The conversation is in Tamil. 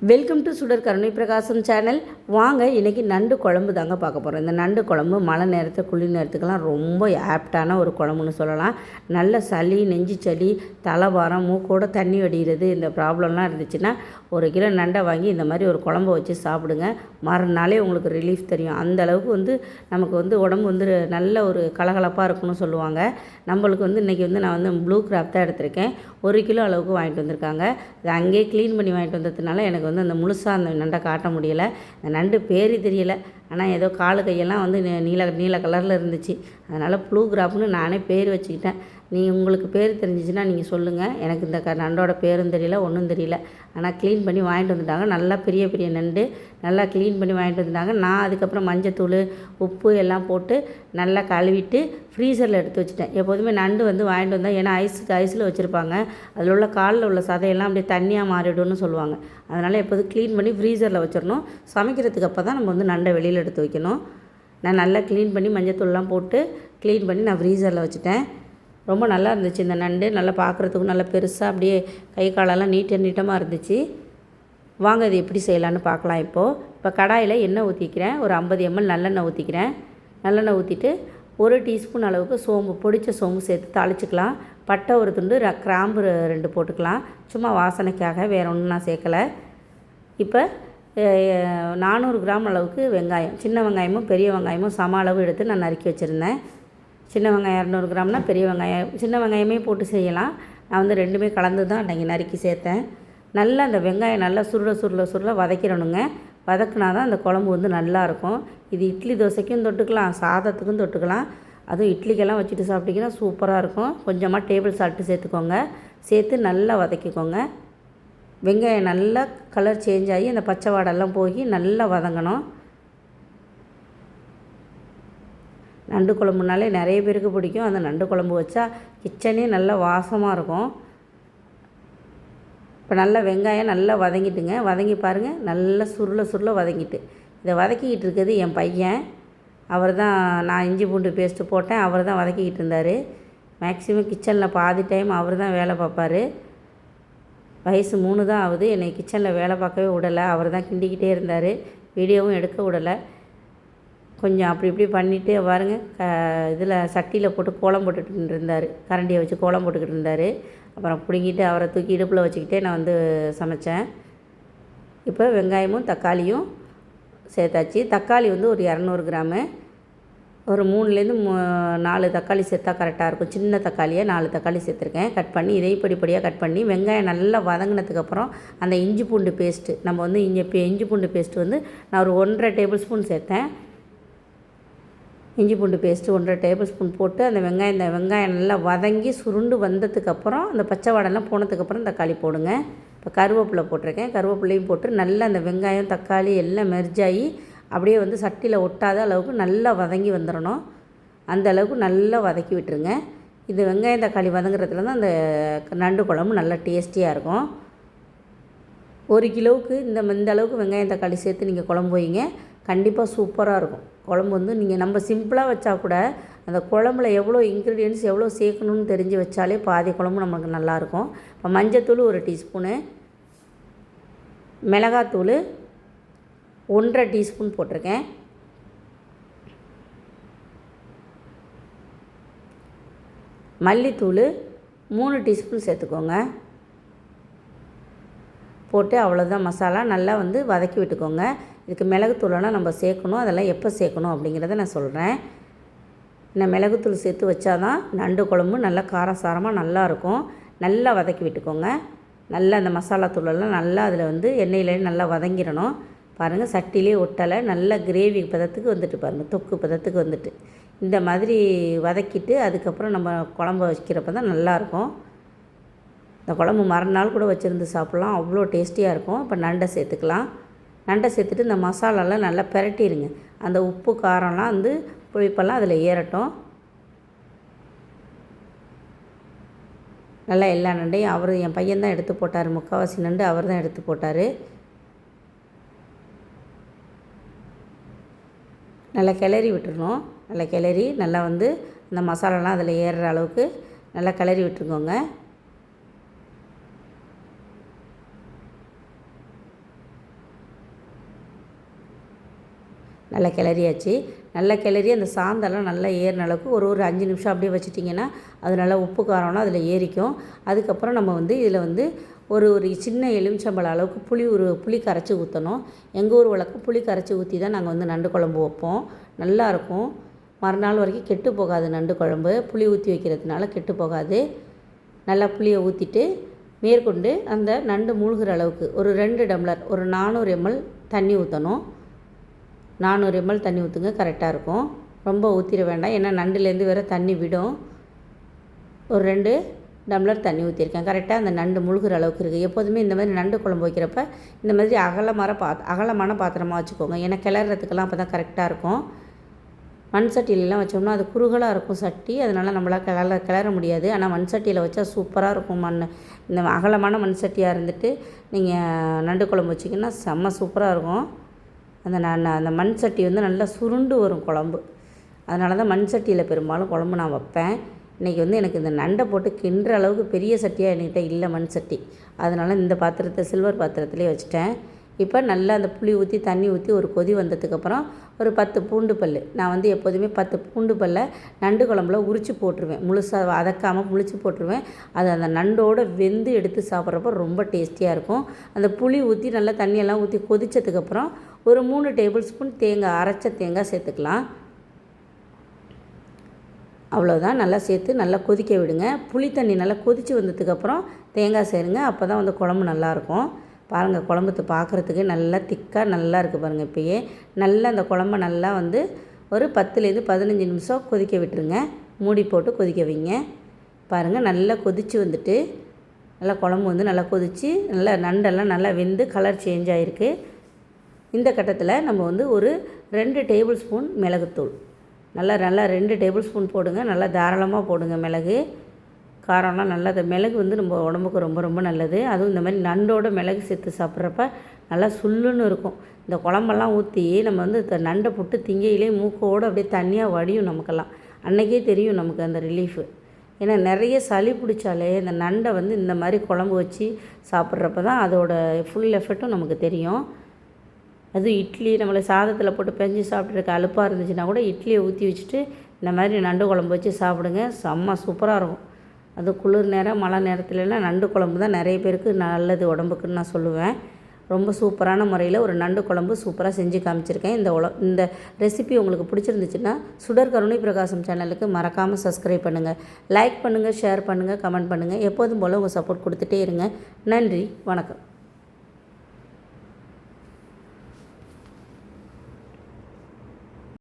வெல்கம் டு சுடர் கருணை பிரகாசம் சேனல். வாங்க இன்றைக்கி நண்டு குழம்பு தாங்க பார்க்க போகிறோம். இந்த நண்டு குழம்பு மழை நேரத்தில் குளிர் நேரத்துக்கெல்லாம் ரொம்ப ஆப்டான ஒரு குழம்புன்னு சொல்லலாம். நல்ல சளி, நெஞ்சு சளி, தலைவாரம், மூக்கோட தண்ணி வடிகிறது இந்த ப்ராப்ளம்லாம் இருந்துச்சுன்னா 1 கிலோ நண்டை வாங்கி இந்த மாதிரி ஒரு குழம்பு வச்சு சாப்பிடுங்க. மறுநாளே உங்களுக்கு ரிலீஃப் தெரியும். அந்த அளவுக்கு நமக்கு உடம்பு நல்ல ஒரு கலகலப்பாக இருக்குன்னு சொல்லுவாங்க. நம்மளுக்கு இன்றைக்கி நான் ப்ளூ கிராப் தான் எடுத்திருக்கேன். 1 கிலோ அளவுக்கு வாங்கிட்டு வந்திருக்காங்க. அதை அங்கேயே க்ளீன் பண்ணி வாங்கிட்டு வந்ததுனால எனக்கு அந்த முழுசாக அந்த நண்டை காட்ட முடியலை. அந்த நண்டு பேர் தெரியலை, ஆனால் ஏதோ காலு கையெல்லாம் நீல கலரில் இருந்துச்சு. அதனால் ப்ளூ கிராப்னு நானே பேர் வச்சுக்கிட்டேன். உங்களுக்கு பேர் தெரிஞ்சிச்சுன்னா நீங்கள் சொல்லுங்கள். எனக்கு இந்த நண்டோட பேரும் தெரியல, ஒன்றும் தெரியல. ஆனால் க்ளீன் பண்ணி வாங்கிட்டு வந்துட்டாங்க. நல்லா பெரிய பெரிய நண்டு நல்லா க்ளீன் பண்ணி வாங்கிட்டு வந்துட்டாங்க. நான் அதுக்கப்புறம் மஞ்சத்தூள், உப்பு எல்லாம் போட்டு நல்லா கழுவிட்டு ஃப்ரீசரில் எடுத்து வச்சுட்டேன். எப்போதுமே நண்டு வாங்கிட்டு வந்தால், ஏன்னா ஐஸில் வச்சுருப்பாங்க, அதில் உள்ள காலில் உள்ள சதையெல்லாம் அப்படியே தண்ணியாக மாறிடும்னு சொல்லுவாங்க. அதனால் எப்போதும் க்ளீன் பண்ணி ஃப்ரீசரில் வச்சிடணும். சமைக்கிறதுக்கு அப்போ தான் நம்ம நண்டை வெளியில் எடுத்து வைக்கணும். நான் நல்லா க்ளீன் பண்ணி மஞ்சத்தூள்லாம் போட்டு க்ளீன் பண்ணி நான் ஃப்ரீசரில் வச்சுட்டேன். ரொம்ப நல்லா இருந்துச்சு இந்த நண்டு. நல்லா பார்க்குறதுக்கும் நல்லா பெருசாக அப்படியே கை காலெல்லாம் நீட்டமாக இருந்துச்சு. வாங்க இது எப்படி செய்யலான்னு பார்க்கலாம். இப்போ கடாயில் எண்ணெய் ஊற்றிக்கிறேன். ஒரு 50 ml நல்லெண்ணெய் ஊற்றிக்கிறேன். நல்லெண்ணெய் ஊற்றிட்டு 1 டீஸ்பூன் அளவுக்கு சோம்பு, பொடித்த சோம்பு சேர்த்து தாளிச்சிக்கலாம். பட்டை ஒரு துண்டு, கிராம்பு 2 போட்டுக்கலாம். சும்மா வாசனைக்காக, வேறு ஒன்றும் நான் சேர்க்கலை. இப்போ 400 கிராம் அளவுக்கு வெங்காயம், சின்ன வெங்காயமும் பெரிய வெங்காயமும் சம அளவு எடுத்து நான் நறுக்கி வச்சுருந்தேன். சின்ன வெங்காயம் 200 கிராம்னா பெரிய வெங்காயம், சின்ன வெங்காயமே போட்டு செய்யலாம். நான் 2மே கலந்து தான் அன்றைக்கி நறுக்கி சேர்த்தேன். நல்லா அந்த வெங்காயம் நல்லா சுருள வதக்கிடணுங்க. வதக்குனா தான் அந்த குழம்பு நல்லாயிருக்கும். இது இட்லி தோசைக்கும் தொட்டுக்கலாம், சாதத்துக்கும் தொட்டுக்கலாம். அதுவும் இட்லிக்கெல்லாம் வச்சுட்டு சாப்பிட்டிங்கன்னா சூப்பராக இருக்கும். கொஞ்சமாக டேபிள் சால்ட்டு சேர்த்துக்கோங்க. சேர்த்து நல்லா வதக்கிக்கோங்க. வெங்காயம் நல்லா கலர் சேஞ்ச் ஆகி அந்த பச்சை வாடெல்லாம் போய் நல்லா வதங்கணும். நண்டு குழம்புனாலே நிறைய பேருக்கு பிடிக்கும். அந்த நண்டு குழம்பு வச்சா கிச்சனே நல்லா வாசமாக இருக்கும். இப்போ நல்லா வெங்காயம் நல்லா வதங்கிட்டுங்க. வதங்கி பாருங்கள், நல்லா சுருள வதங்கிட்டு. இதை வதக்கிக்கிட்டு இருக்கிறது என் பையன். அவர் தான், நான் இஞ்சி பூண்டு பேஸ்ட்டு போட்டேன், அவர் தான் வதக்கிக்கிட்டு இருந்தார். மேக்ஸிமம் கிச்சனில் பாதி டைம் அவர் தான் வேலை பார்ப்பார். வயசு 3 தான் ஆகுது. என்னை கிச்சனில் வேலை பார்க்கவே விடலை. அவர் தான் கிண்டிக்கிட்டே இருந்தார். வீடியோவும் எடுக்க விடலை. கொஞ்சம் அப்படி இப்படி பண்ணிவிட்டு பாருங்க, இதில் சட்டியில் போட்டு கோலம் போட்டுக்கிட்டு இருந்தார். கரண்டியை வச்சு கோலம் போட்டுக்கிட்டு இருந்தார். அப்புறம் பிடுங்கிட்டு அவரை தூக்கி இடுப்பில் வச்சுக்கிட்டே நான் சமைச்சேன். இப்போ வெங்காயமும் தக்காளியும் சேர்த்தாச்சு. தக்காளி ஒரு 200 கிராமு, ஒரு 3லேருந்து 4 தக்காளி சேர்த்தா கரெக்டாக இருக்கும். சின்ன தக்காளியை 4 தக்காளி சேர்த்துருக்கேன். கட் பண்ணி இதையும் படிப்படியாக கட் பண்ணி வெங்காயம் நல்லா வதங்கினதுக்கப்புறம் அந்த இஞ்சி பூண்டு பேஸ்ட்டு, நம்ம இஞ்சி பூண்டு பேஸ்ட்டு நான் ஒரு 1.5 டேபிள் ஸ்பூன் சேர்த்தேன். இஞ்சி பூண்டு பேஸ்ட்டு 1.5 டேபிள் ஸ்பூன் போட்டு அந்த வெங்காயம் நல்லா வதங்கி சுருண்டு வந்ததுக்கப்புறம், அந்த பச்சை வாடெல்லாம் போனதுக்கப்புறம் தக்காளி போடுங்க. இப்போ கருவேப்பிலை போட்டிருக்கேன். கருவேப்பிலையும் போட்டு நல்லா அந்த வெங்காயம் தக்காளி எல்லாம் மெர்ஜாகி அப்படியே சட்டியில் ஒட்டாத அளவுக்கு நல்லா வதங்கி வந்துடணும். அந்த அளவுக்கு நல்லா வதக்கி விட்டுருங்க. இது வெங்காயம் தக்காளி வதங்குறதுல தான் அந்த நண்டு குழம்பு நல்லா டேஸ்டியாக இருக்கும். 1 கிலோவுக்கு இந்த அளவுக்கு வெங்காயம் தக்காளி சேர்த்து நீங்கள் குழம்பு வைங்க, கண்டிப்பாக சூப்பராக இருக்கும். குழம்பு நீங்கள் நம்ம சிம்பிளாக வச்சா கூட அந்த குழம்புல எவ்வளோ இன்க்ரீடியன்ட்ஸ் எவ்வளோ சேர்க்கணுன்னு தெரிஞ்சு வச்சாலே பாதி குழம்பு நமக்கு நல்லாயிருக்கும். இப்போ மஞ்சத்தூள் 1 டீஸ்பூனு, மிளகாத்தூள் 1.5 டீஸ்பூன் போட்டிருக்கேன். மல்லித்தூள் 3 டீஸ்பூன் சேர்த்துக்கோங்க. போட்டு அவ்வளோதான் மசாலா நல்லா வதக்கி விட்டுக்கோங்க. இதுக்கு மிளகுத்தூளெல்லாம் நம்ம சேர்க்கணும். அதெல்லாம் எப்போ சேர்க்கணும் அப்படிங்கிறத நான் சொல்கிறேன். நான் மிளகுத்தூள் சேர்த்து வச்சா தான் நண்டு குழம்பு நல்லா காரசாரமாக நல்லாயிருக்கும். நல்லா வதக்கி விட்டுக்கோங்க. நல்லா அந்த மசாலா தூளெல்லாம் நல்லா அதில் எண்ணெயிலே நல்லா வதங்கிடணும். பாருங்கள், சட்டிலே ஒட்டலை, நல்லா கிரேவி பதத்துக்கு பாருங்கள், தொக்கு பதத்துக்கு இந்த மாதிரி வதக்கிட்டு அதுக்கப்புறம் நம்ம குழம்பு வைக்கிறப்ப தான் நல்லாயிருக்கும். இந்த குழம்பு மறுநாள் கூட வச்சுருந்து சாப்பிட்லாம், அவ்வளோ டேஸ்டியாக இருக்கும். இப்போ நண்டை சேர்த்துக்கலாம். நண்டை சேர்த்துட்டு இந்த மசாலாலாம் நல்லா பிரட்டிடுங்க. அந்த உப்பு காரம்லாம் புளிப்பெல்லாம் அதில் ஏறட்டும். நல்லா எல்லா நண்டையும் என் பையன் தான் எடுத்து போட்டார். முக்கால்வாசி நண்டு அவர் தான் எடுத்து போட்டார். நல்லா கிளறி விட்டுறணும். நல்லா கிளறி நல்லா அந்த மசாலாலாம் அதில் ஏறுற அளவுக்கு நல்லா கிளறி விட்டுருக்கோங்க. நல்லா கிளறியாச்சு. நல்லா கிளறி அந்த சாந்தெல்லாம் நல்லா ஏறின அளவுக்கு ஒரு 5 நிமிஷம் அப்படியே வச்சுட்டிங்கன்னா அது நல்லா உப்பு காரம்னா அதில் ஏறிக்கும். அதுக்கப்புறம் நம்ம இதில் ஒரு சின்ன எலுமிச்சம்பழம் அளவுக்கு புளி கரைச்சி ஊற்றணும். எங்கள் ஊர் வழக்கம் புளி கரைச்சி ஊற்றி தான் நாங்கள் நண்டு குழம்பு வைப்போம். நல்லாயிருக்கும். மறுநாள் வரைக்கும் கெட்டு போகாது நண்டு குழம்பு. புளி ஊற்றி வைக்கிறதுனால கெட்டு போகாது. நல்லா புளியை ஊற்றிட்டு மேற்கொண்டு அந்த நண்டு மூழ்கிற அளவுக்கு ஒரு 2 டம்ளர் ஒரு 400 ml தண்ணி ஊற்றணும். 400 ml தண்ணி ஊற்றுங்க, கரெக்டாக இருக்கும். ரொம்ப ஊற்றிட வேண்டாம், ஏன்னா நண்டுலேருந்து வேறு தண்ணி விடும். ஒரு 2 டம்ளர் தண்ணி ஊற்றிருக்கேன். கரெக்டாக அந்த நண்டு முழுகிற அளவுக்கு இருக்குது. எப்போதுமே இந்த மாதிரி நண்டு குழம்பு வைக்கிறப்ப இந்த மாதிரி அகலமான பாத்திரமாக வச்சுக்கோங்க. ஏன்னா கிளறதுக்கெல்லாம் அப்போ தான் கரெக்டாக இருக்கும். மண் சட்டியிலலாம் வச்சோம்னா அது குறுகலாக இருக்கும் சட்டி, அதனால் நம்மளால் கிளற முடியாது. ஆனால் மண் சட்டியில் வச்சா சூப்பராக இருக்கும். இந்த அகலமான மண் சட்டியாக இருந்துட்டு நீங்கள் நண்டு குழம்பு வச்சிங்கன்னா செம்ம சூப்பராக இருக்கும். அந்த மண் சட்டி நல்லா சுருண்டு வரும் குழம்பு. அதனால தான் மண் சட்டியில் பெரும்பாலும் குழம்பு நான் வைப்பேன். இன்றைக்கி எனக்கு இந்த நண்டை போட்டு கிண்டுற அளவுக்கு பெரிய சட்டியாக என்கிட்ட இல்லை மண் சட்டி. அதனால் இந்த பாத்திரத்தை சில்வர் பாத்திரத்துலேயே வச்சுட்டேன். இப்போ நல்லா அந்த புளி ஊற்றி தண்ணி ஊற்றி ஒரு கொதி வந்ததுக்கப்புறம் ஒரு 10 பூண்டு பல், நான் எப்போதுமே 10 பூண்டு பல்லை நண்டு குழம்புல உரித்து போட்டுருவேன். முழுசாக வதக்காமல் முழிச்சு போட்டுருவேன். அது அந்த நண்டோடு வெந்து எடுத்து சாப்பிட்றப்ப ரொம்ப டேஸ்டியாக இருக்கும். அந்த புளி ஊற்றி நல்லா தண்ணியெல்லாம் ஊற்றி கொதித்ததுக்கப்புறம் ஒரு 3 டேபிள் ஸ்பூன் அரைச்ச தேங்காய் சேர்த்துக்கலாம். அவ்வளோதான். நல்லா சேர்த்து நல்லா கொதிக்க விடுங்க. புளி தண்ணி நல்லா கொதித்து வந்ததுக்கப்புறம் தேங்காய் சேருங்க. அப்போ தான் குழம்பு நல்லாயிருக்கும். பாருங்கள், குழம்புத்து பார்க்குறதுக்கு நல்லா திக்காக நல்லா இருக்குது பாருங்கள். இப்போயே நல்லா அந்த குழம்ப நல்லா ஒரு 10லேருந்து 15 நிமிஷம் கொதிக்க விட்டுருங்க. மூடி போட்டு கொதிக்க வைங்க. பாருங்கள், நல்லா கொதித்து வந்துட்டு நல்லா குழம்பு நல்லா கொதித்து நல்லா நண்டெல்லாம் நல்லா வெந்து கலர் சேஞ்ச் ஆகிருக்கு. இந்த கட்டத்தில் நம்ம ஒரு 2 டேபிள் ஸ்பூன் மிளகுத்தூள் நல்லா 2 டேபிள் ஸ்பூன் போடுங்க. நல்லா தாராளமாக போடுங்க. மிளகு காரம்லாம் நல்லா, அந்த மிளகு நம்ம உடம்புக்கு ரொம்ப ரொம்ப நல்லது. அதுவும் இந்த மாதிரி நண்டோட மிளகு சேர்த்து சாப்பிட்றப்ப நல்லா சுல்லுன்னு இருக்கும். இந்த குழம்பெல்லாம் ஊற்றி நம்ம நண்டை போட்டு திங்கையிலே மூக்கோடு அப்படியே தண்ணியாக வடியும். நமக்கெல்லாம் அன்றைக்கே தெரியும் நமக்கு அந்த ரிலீஃபு. ஏன்னா நிறைய சளி பிடிச்சாலே இந்த நண்டை இந்த மாதிரி குழம்பு வச்சு சாப்பிட்றப்ப தான் அதோட ஃபுல் எஃபெக்ட்டும் நமக்கு தெரியும். அதுவும் இட்லி நம்மளை சாதத்தில் போட்டு பெஞ்சு சாப்பிட்றதுக்கு அலுப்பாக இருந்துச்சுன்னா கூட இட்லியை ஊற்றி வச்சுட்டு இந்த மாதிரி நண்டு குழம்பு வச்சு சாப்பிடுங்க. செம்ம சூப்பராக இருக்கும். அது குளிர் நேரம் மழை நேரத்துலலாம் நண்டு குழம்பு தான் நிறைய பேருக்கு நல்லது உடம்புக்குன்னு நான் சொல்லுவேன். ரொம்ப சூப்பரான முறையில் ஒரு நண்டு குழம்பு சூப்பராக செஞ்சு காமிச்சிருக்கேன். இந்த ரெசிபி உங்களுக்கு பிடிச்சிருந்துச்சுன்னா சுடர் கருணை பிரகாசம் சேனலுக்கு மறக்காமல் சப்ஸ்கிரைப் பண்ணுங்கள், லைக் பண்ணுங்கள், ஷேர் பண்ணுங்கள், கமெண்ட் பண்ணுங்கள். எப்போதும் போல் உங்கள் சப்போர்ட் கொடுத்துட்டே இருங்க. நன்றி, வணக்கம்.